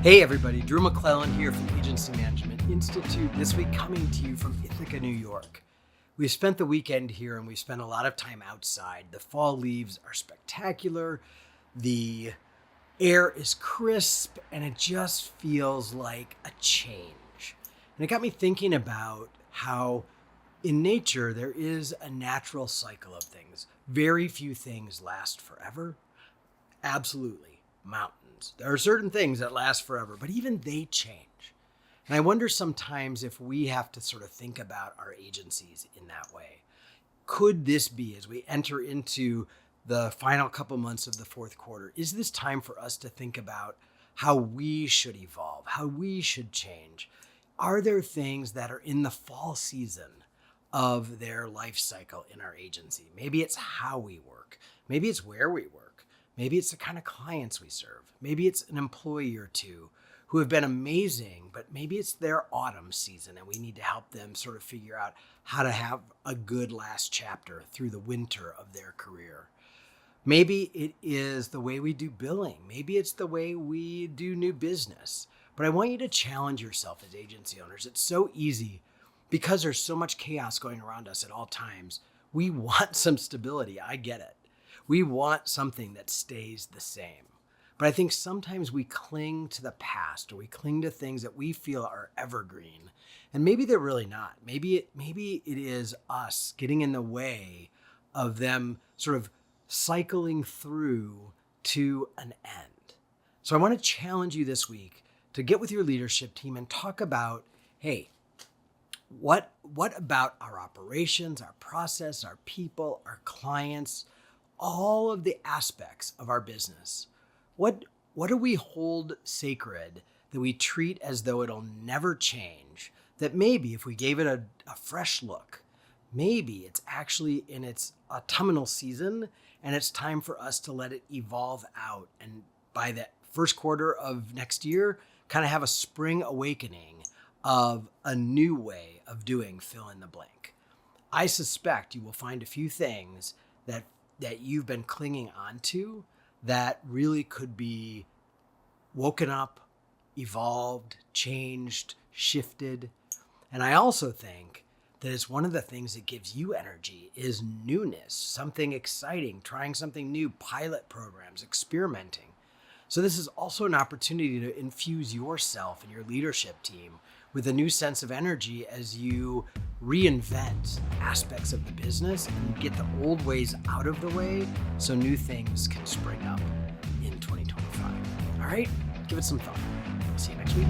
Hey everybody, Drew McLellan here from Agency Management Institute, this week coming to you from Ithaca, New York. We spent the weekend here and we spent a lot of time outside. The fall leaves are spectacular, the air is crisp, and it just feels like a change. And it got me thinking about how in nature there is a natural cycle of things. Very few things last forever. Absolutely. Mountains. There are certain things that last forever, but even they change. And I wonder sometimes if we have to sort of think about our agencies in that way. Could this be, as we enter into the final couple months of the fourth quarter, is this time for us to think about how we should evolve, how we should change? Are there things that are in the fall season of their life cycle in our agency? Maybe it's how we work. Maybe it's where we work. Maybe it's the kind of clients we serve. Maybe it's an employee or two who have been amazing, but maybe it's their autumn season and we need to help them sort of figure out how to have a good last chapter through the winter of their career. Maybe it is the way we do billing. Maybe it's the way we do new business. But I want you to challenge yourself as agency owners. It's so easy because there's so much chaos going around us at all times. We want some stability. I get it. We want something that stays the same. But I think sometimes we cling to the past or we cling to things that we feel are evergreen. And maybe they're really not. Maybe it is us getting in the way of them sort of cycling through to an end. So I want to challenge you this week to get with your leadership team and talk about, hey, what about our operations, our process, our people, our clients, all of the aspects of our business? What do we hold sacred that we treat as though it'll never change? That maybe if we gave it a fresh look, maybe it's actually in its autumnal season and it's time for us to let it evolve out. And by the first quarter of next year, kind of have a spring awakening of a new way of doing fill in the blank. I suspect you will find a few things that you've been clinging onto that really could be woken up, evolved, changed, shifted. And I also think that it's one of the things that gives you energy is newness, something exciting, trying something new, pilot programs, experimenting. So this is also an opportunity to infuse yourself and your leadership team with a new sense of energy as you reinvent aspects of the business and get the old ways out of the way so new things can spring up in 2025. All right, give it some thought. See you next week.